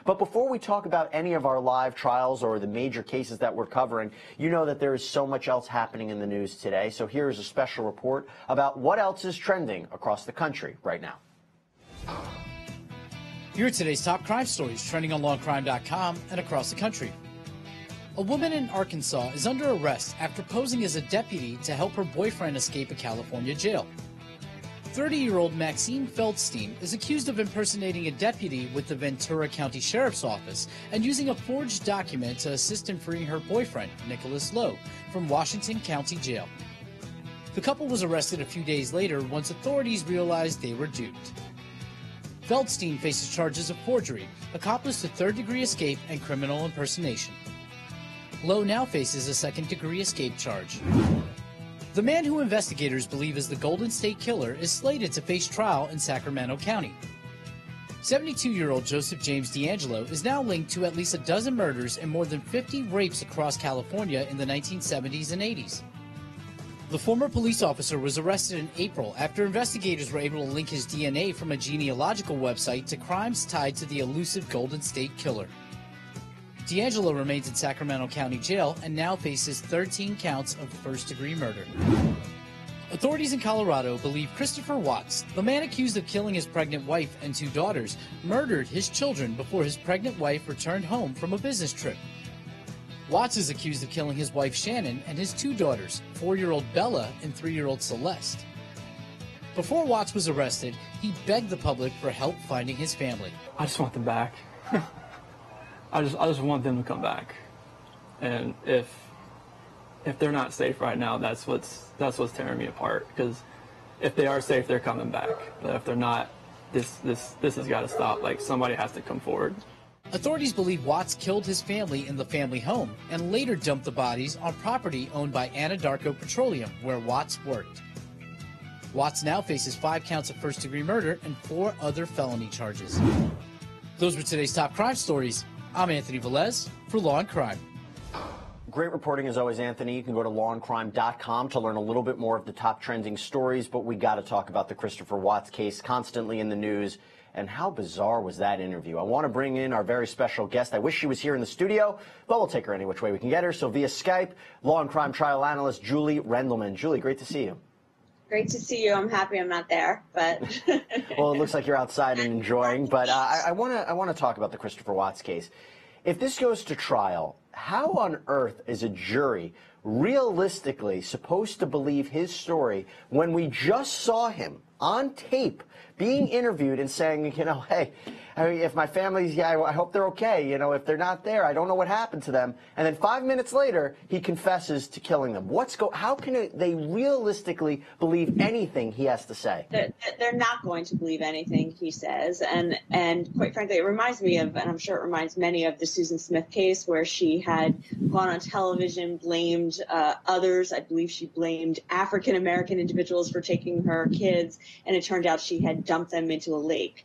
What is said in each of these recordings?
But before we talk about any of our live trials or the major cases that we're covering, you know that there is so much else happening in the news today. So here's a special report about what else is trending across the country right now. Here are today's top crime stories trending on Law&Crime.com and across the country. A woman in Arkansas is under arrest after posing as a deputy to help her boyfriend escape a California jail. 30-year-old Maxine Feldstein is accused of impersonating a deputy with the Ventura County Sheriff's Office and using a forged document to assist in freeing her boyfriend, Nicholas Lowe, from Washington County Jail. The couple was arrested a few days later once authorities realized they were duped. Feldstein faces charges of forgery, accomplice to third-degree escape, and criminal impersonation. Lowe now faces a second-degree escape charge. The man who investigators believe is the Golden State Killer is slated to face trial in Sacramento County. 72-year-old Joseph James D'Angelo is now linked to at least a dozen murders and more than 50 rapes across California in the 1970s and 80s. The former police officer was arrested in April after investigators were able to link his DNA from a genealogical website to crimes tied to the elusive Golden State Killer. D'Angelo remains in Sacramento County Jail and now faces 13 counts of first-degree murder. Authorities in Colorado believe Christopher Watts, the man accused of killing his pregnant wife and 2 daughters, murdered his children before his pregnant wife returned home from a business trip. Watts is accused of killing his wife Shannon and his 2 daughters, 4-year-old Bella and 3-year-old Celeste. Before Watts was arrested, he begged the public for help finding his family. I just want them back. I just want them to come back, and if they're not safe right now, that's what's tearing me apart. Because if they are safe, they're coming back. But if they're not, this has got to stop. Like, somebody has to come forward. Authorities believe Watts killed his family in the family home and later dumped the bodies on property owned by Anadarko Petroleum, where Watts worked. Watts now faces 5 counts of first-degree murder and 4 other felony charges. Those were today's top crime stories. I'm Anthony Velez for Law and Crime. Great reporting as always, Anthony. You can go to lawandcrime.com to learn a little bit more of the top trending stories, but we got to talk about the Christopher Watts case, constantly in the news. And how bizarre was that interview? I want to bring in our very special guest. I wish she was here in the studio, but we'll take her any which way we can get her. So via Skype, Law and Crime trial analyst Julie Rendelman. Julie, great to see you. Great to see you. I'm happy I'm not there, but well, it looks like you're outside and enjoying. But I want to talk about the Christopher Watts case. If this goes to trial, how on earth is a jury realistically supposed to believe his story when we just saw him on tape being interviewed and saying, you know, hey, I mean, if my family's, I hope they're okay. You know, if they're not there, I don't know what happened to them. And then 5 minutes later, he confesses to killing them. How can they realistically believe anything he has to say? They're not going to believe anything he says. And quite frankly, it reminds me of, and I'm sure it reminds many of, the Susan Smith case where she had gone on television, blamed others. I believe she blamed African-American individuals for taking her kids, and it turned out she had dumped them into a lake.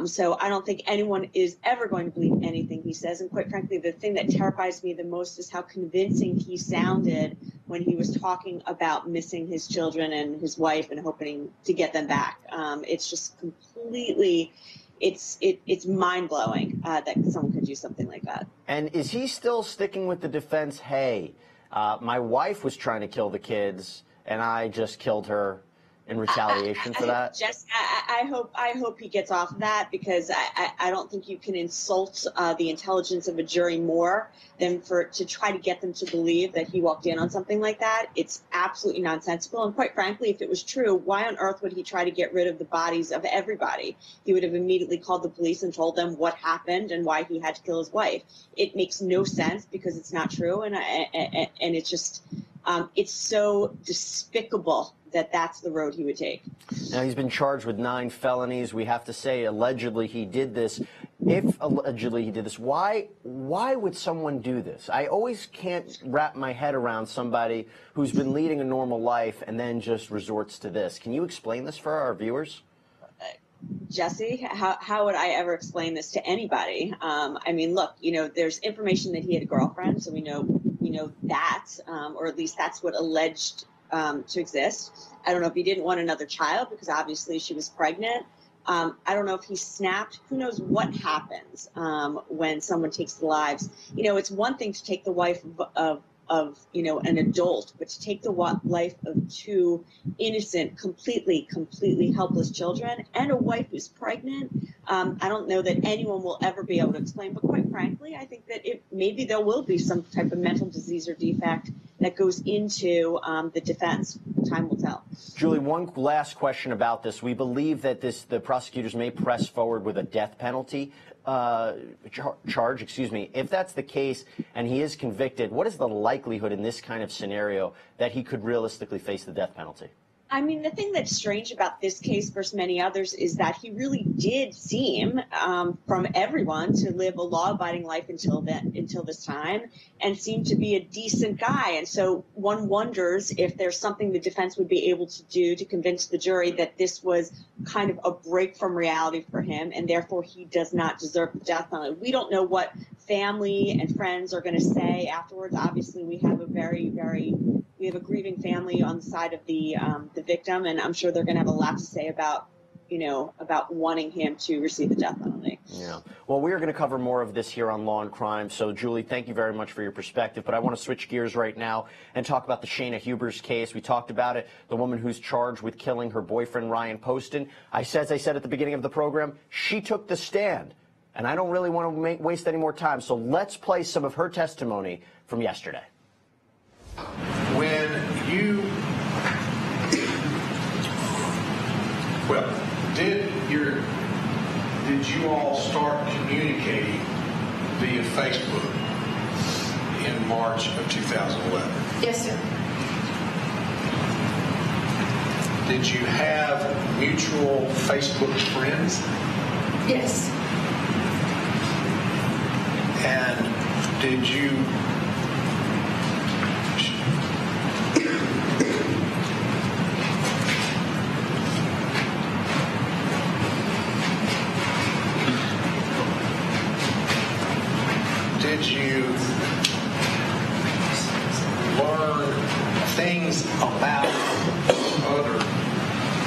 So I don't think anyone is ever going to believe anything he says. And quite frankly, the thing that terrifies me the most is how convincing he sounded when he was talking about missing his children and his wife and hoping to get them back. It's just completely, it's mind-blowing that someone could do something like that. And is he still sticking with the defense, hey, my wife was trying to kill the kids and I just killed her in retaliation for that? I hope he gets off of that, because I don't think you can insult the intelligence of a jury more than to try to get them to believe that he walked in on something like that. It's absolutely nonsensical. And quite frankly, if it was true, why on earth would he try to get rid of the bodies of everybody? He would have immediately called the police and told them what happened and why he had to kill his wife. It makes no sense because it's not true, and it's just it's so despicable that that's the road he would take. Now, he's been charged with 9 felonies. We have to say, allegedly, he did this. If allegedly he did this, why would someone do this? I always can't wrap my head around somebody who's been leading a normal life and then just resorts to this. Can you explain this for our viewers? Jesse, how would I ever explain this to anybody? I mean, look, there's information that he had a girlfriend, so we know that, or at least that's what alleged to exist. I don't know if he didn't want another child because obviously she was pregnant. I don't know if he snapped. Who knows what happens when someone takes the lives. It's one thing to take the life of an adult, but to take the life of two innocent, completely helpless children and a wife who's pregnant, I don't know that anyone will ever be able to explain. But quite frankly, I think that maybe there will be some type of mental disease or defect that goes into the defense. Time will tell. Julie, one last question about this. We believe that the prosecutors may press forward with a death penalty charge. If that's the case and he is convicted, what is the likelihood in this kind of scenario that he could realistically face the death penalty? I mean, the thing that's strange about this case versus many others is that he really did seem, from everyone, to live a law-abiding life until this time, and seemed to be a decent guy. And so one wonders if there's something the defense would be able to do to convince the jury that this was kind of a break from reality for him, and therefore he does not deserve the death penalty. We don't know what family and friends are going to say afterwards. Obviously, we have a grieving family on the side of the victim, and I'm sure they're going to have a lot to say about wanting him to receive the death penalty. Yeah. Well, we are going to cover more of this here on Law and Crime. So, Julie, thank you very much for your perspective. But I want to switch gears right now and talk about the Shayna Hubers case. We talked about it, the woman who's charged with killing her boyfriend, Ryan Poston. As I said at the beginning of the program, she took the stand. And I don't really want to waste any more time. So let's play some of her testimony from yesterday. Did you all start communicating via Facebook in March of 2011? Yes, sir. Did you have mutual Facebook friends? Yes. And did you learn things about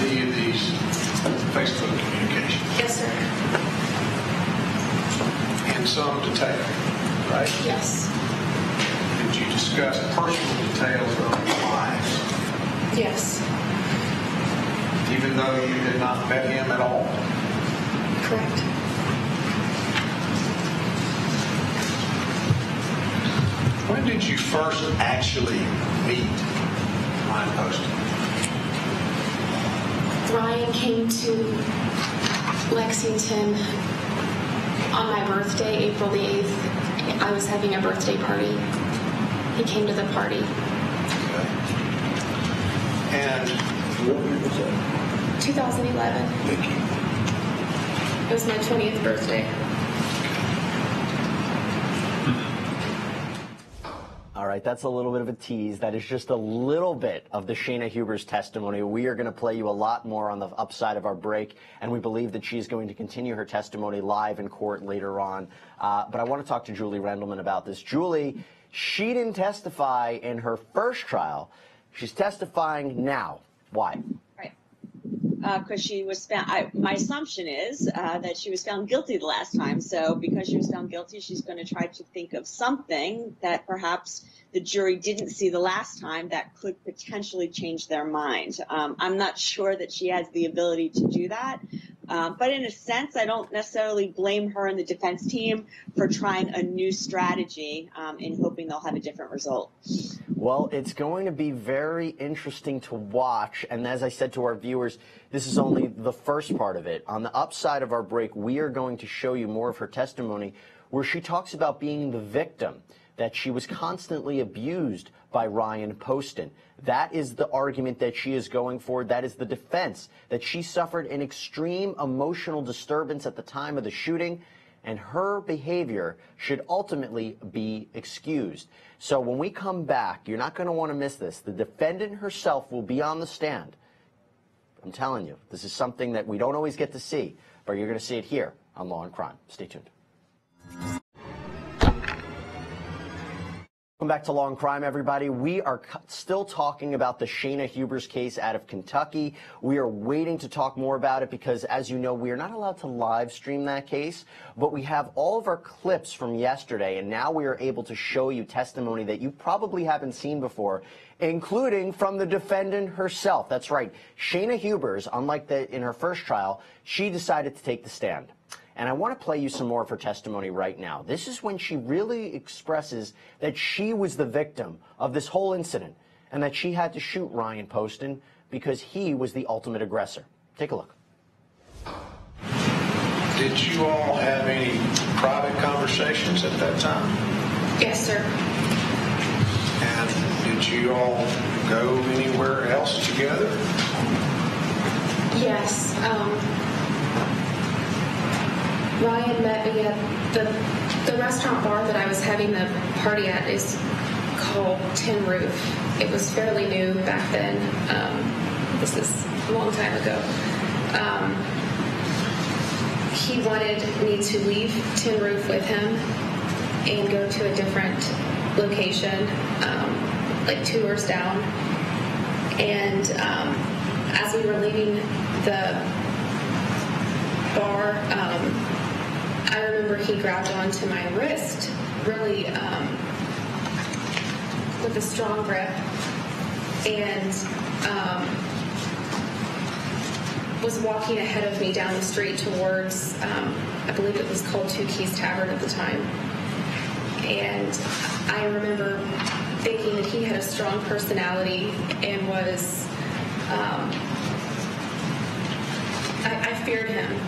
any of these Facebook communications? Yes, sir. In some detail, right? Yes. Did you discuss personal details of your lives? Yes. Even though you had not met him at all? Correct. When did you first actually meet Ryan Poston? Ryan came to Lexington on my birthday, April the 8th. I was having a birthday party. He came to the party. Okay. And what year was that? 2011. Thank you. It was my 20th birthday. All right, that's a little bit of a tease. That is just a little bit of the Shayna Hubers testimony. We are going to play you a lot more on the upside of our break, and we believe that she's going to continue her testimony live in court later on. But I want to talk to Julie Rendelman about this. Julie, she didn't testify in her first trial. She's testifying now. Why? Right. Because she was found. My assumption is that she was found guilty the last time. So because she was found guilty, she's going to try to think of something that perhaps the jury didn't see the last time that could potentially change their mind. I'm not sure that she has the ability to do that. But in a sense, I don't necessarily blame her and the defense team for trying a new strategy in hoping they'll have a different result. Well, it's going to be very interesting to watch. And as I said to our viewers, this is only the first part of it. On the upside of our break, we are going to show you more of her testimony where she talks about being the victim, that she was constantly abused by Ryan Poston. That is the argument that she is going for. That is the defense, that she suffered an extreme emotional disturbance at the time of the shooting, and her behavior should ultimately be excused. So when we come back, you're not going to want to miss this. The defendant herself will be on the stand. I'm telling you, this is something that we don't always get to see, but you're going to see it here on Law and Crime. Stay tuned. Welcome back to Law&Crime, everybody. We are still talking about the Shayna Hubers case out of Kentucky. We are waiting to talk more about it because, as you know, we are not allowed to live stream that case, but we have all of our clips from yesterday, and now we are able to show you testimony that you probably haven't seen before, including from the defendant herself. That's right. Shayna Hubers, unlike in her first trial, she decided to take the stand. And I want to play you some more of her testimony right now. This is when she really expresses that she was the victim of this whole incident and that she had to shoot Ryan Poston because he was the ultimate aggressor. Take a look. Did you all have any private conversations at that time? Yes, sir. And did you all go anywhere else together? Yes. Ryan met me at the restaurant bar that I was having the party at is called Tin Roof. It was fairly new back then. This is a long time ago. He wanted me to leave Tin Roof with him and go to a different location, like 2 doors down. And as we were leaving the bar, I remember he grabbed onto my wrist really with a strong grip and was walking ahead of me down the street towards, I believe it was called Two Keys Tavern at the time. And I remember thinking that he had a strong personality and was, I feared him.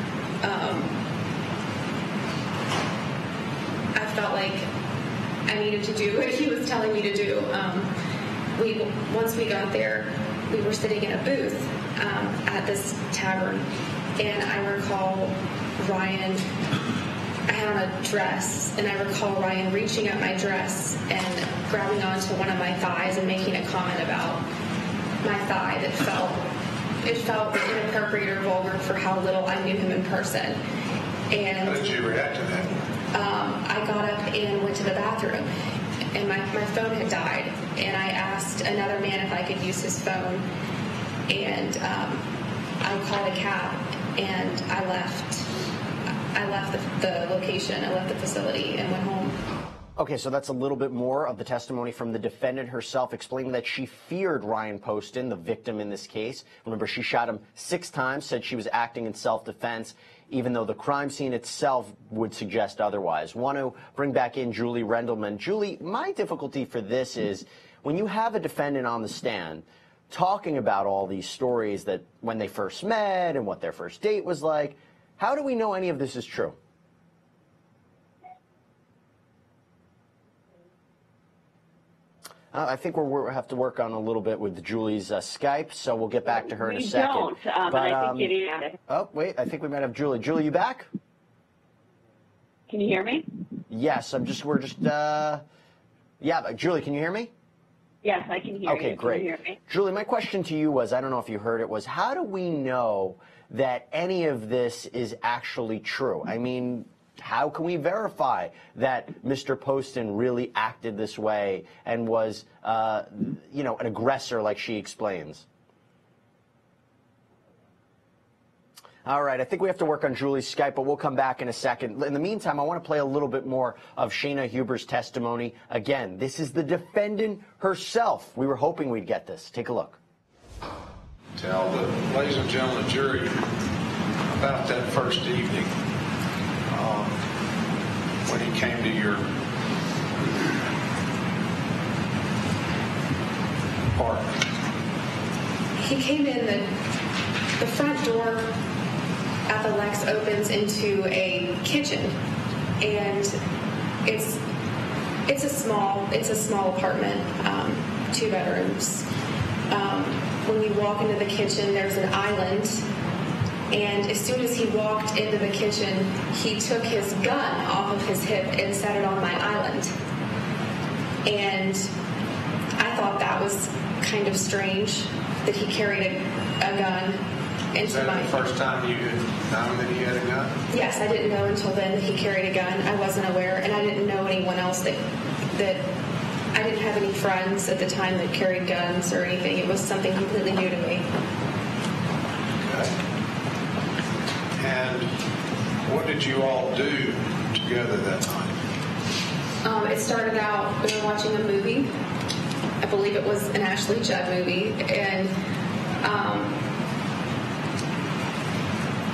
I felt like I needed to do what he was telling me to do. Once we got there, we were sitting in a booth at this tavern, and I recall Ryan, I had on a dress, and I recall Ryan reaching up my dress and grabbing onto one of my thighs and making a comment about my thigh that felt inappropriate or vulgar for how little I knew him in person. And how did you react to that? I got up and went to the bathroom, and my phone had died, and I asked another man if I could use his phone, and I called a cab, and I left the location, I left the facility and went home. Okay, so that's a little bit more of the testimony from the defendant herself, explaining that she feared Ryan Poston, the victim in this case. Remember, she shot him 6 times, said she was acting in self-defense, even though the crime scene itself would suggest otherwise. Want to bring back in Julie Rendelman. Julie, my difficulty for this is when you have a defendant on the stand talking about all these stories that when they first met and what their first date was like, how do we know any of this is true? I think we'll have to work on a little bit with Julie's Skype, so we'll get back to her in a second. We don't, but I think you have it. Oh, wait, I think we might have Julie. Julie, you back? Can you hear me? Yes, yeah, Julie, can you hear me? Yes, I can hear you. Okay, great. Can you hear me? Julie, my question to you was, I don't know if you heard it, was how do we know that any of this is actually true? I mean, how can we verify that Mr. Poston really acted this way and was, an aggressor like she explains? All right, I think we have to work on Julie's Skype, but we'll come back in a second. In the meantime, I want to play a little bit more of Shayna Hubers' testimony. Again, this is the defendant herself. We were hoping we'd get this. Take a look. Tell the ladies and gentlemen of the jury about that first evening when he came to your apartment. He came in, the front door at the Lex opens into a kitchen, and it's a small apartment, 2 bedrooms. When you walk into the kitchen, there's an island, and as soon as he walked into the kitchen, he took his gun off of his hip and set it on my island. And I thought that was kind of strange that he carried a gun into Was that the first time you had known that he had a gun? Yes, I didn't know until then that he carried a gun. I wasn't aware, and I didn't know anyone else that I didn't have any friends at the time that carried guns or anything. It was something completely new to me. Okay. And what did you all do together that night? It started out, we were watching a movie. I believe it was an Ashley Judd movie. And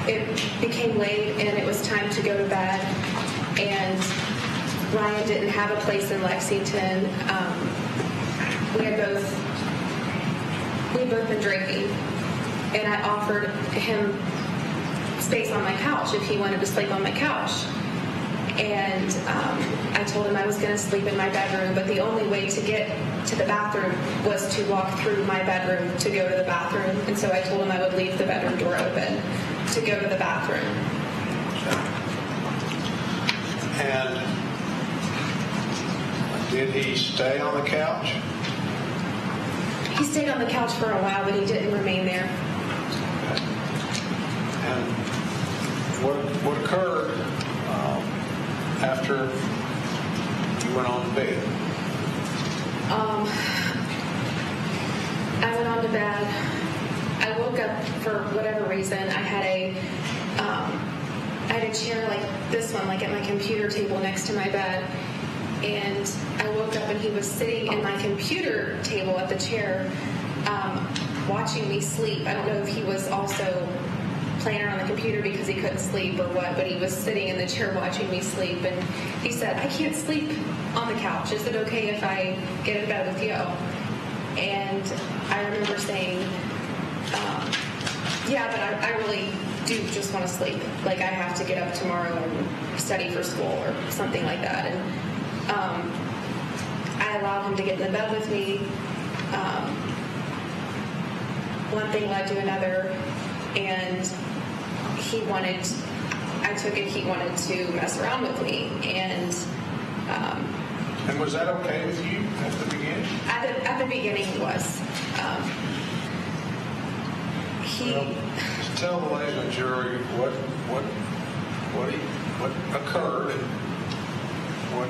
it became late and it was time to go to bed. And Ryan didn't have a place in Lexington. We had both been drinking. And I offered him space on my couch if he wanted to sleep on my couch. And I told him I was going to sleep in my bedroom, but the only way to get to the bathroom was to walk through my bedroom to go to the bathroom. And so I told him I would leave the bedroom door open to go to the bathroom. And did he stay on the couch? He stayed on the couch for a while, but he didn't remain there. Okay. And what occurred after you went on to bed? I went on to bed. I woke up for whatever reason. I had a chair like this one, like at my computer table next to my bed. And I woke up and he was sitting in my computer table at the chair watching me sleep. I don't know if he was also playing around the computer because he couldn't sleep or what, but he was sitting in the chair watching me sleep. And he said, "I can't sleep on the couch. Is it okay if I get in bed with you?" And I remember saying, "Yeah, but I really do just want to sleep. Like, I have to get up tomorrow and study for school," or something like that. And I allowed him to get in the bed with me. One thing led to another, and he wanted to mess around with me. And was that okay with you at the beginning? At the beginning, it was. Tell the ladies and jury what occurred and what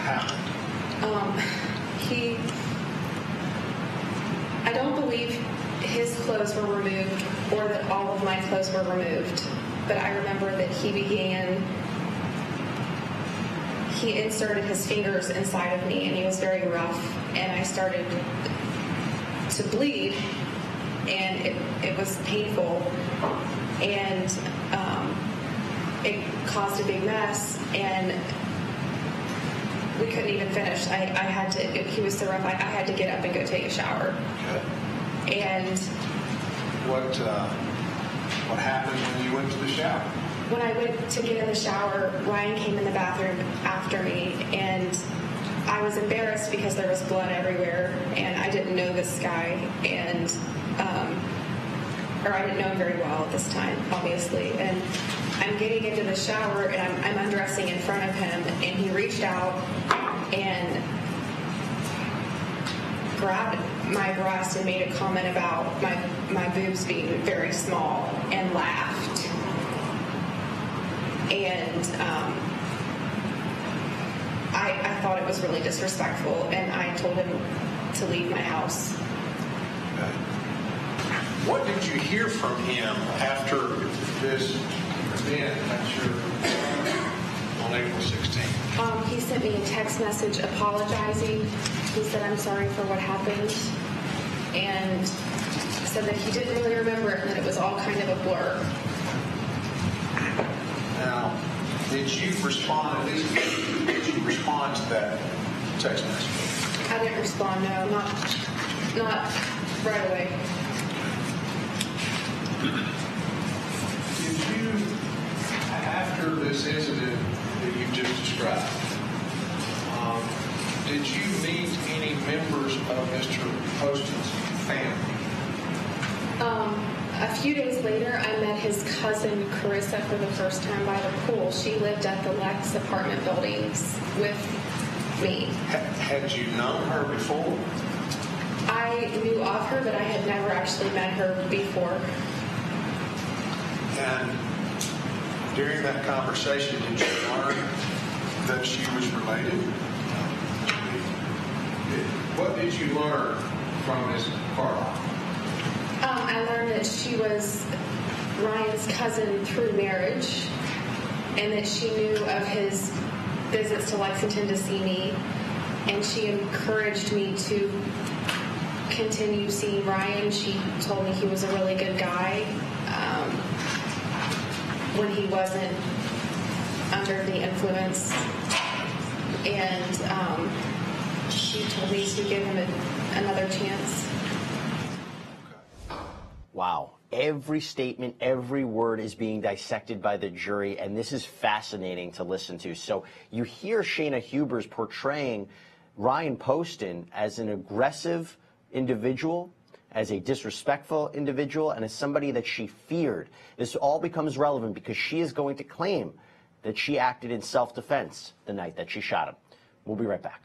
happened. I don't believe his clothes were removed or that all of my clothes were removed, but I remember that he inserted his fingers inside of me, and he was very rough, and I started to bleed, and it was painful, and it caused a big mess, and we couldn't even finish. He was so rough, I had to get up and go take a shower. Okay. And what happened when you went to the shower? When I went to get in the shower, Ryan came in the bathroom after me, and I was embarrassed because there was blood everywhere, and I didn't know this guy, and or I didn't know him very well at this time, obviously. And I'm getting into the shower, and I'm undressing in front of him, and he reached out and grabbed my breast and made a comment about my boobs being very small and laughed. And I thought it was really disrespectful, and I told him to leave my house. Okay. What did you hear from him after this event on April 16th? He sent me a text message apologizing. He said, "I'm sorry for what happened," and said that he didn't really remember it and that it was all kind of a blur. Now, did you respond to that text message? I didn't respond, no, not right away. Did you, after this incident that you just described, did you meet any members of Mr. Poston's family? A few days later, I met his cousin, Carissa, for the first time by the pool. She lived at the Lex apartment buildings with me. Had you known her before? I knew of her, but I had never actually met her before. And during that conversation, did you learn that she was related What did you learn from this call? I learned that she was Ryan's cousin through marriage, and that she knew of his visits to Lexington to see me, and she encouraged me to continue seeing Ryan. She told me he was a really good guy when he wasn't under the influence, and she told me to give him another chance. Wow. Every statement, every word is being dissected by the jury, and this is fascinating to listen to. So you hear Shayna Hubers portraying Ryan Poston as an aggressive individual, as a disrespectful individual, and as somebody that she feared. This all becomes relevant because she is going to claim that she acted in self-defense the night that she shot him. We'll be right back.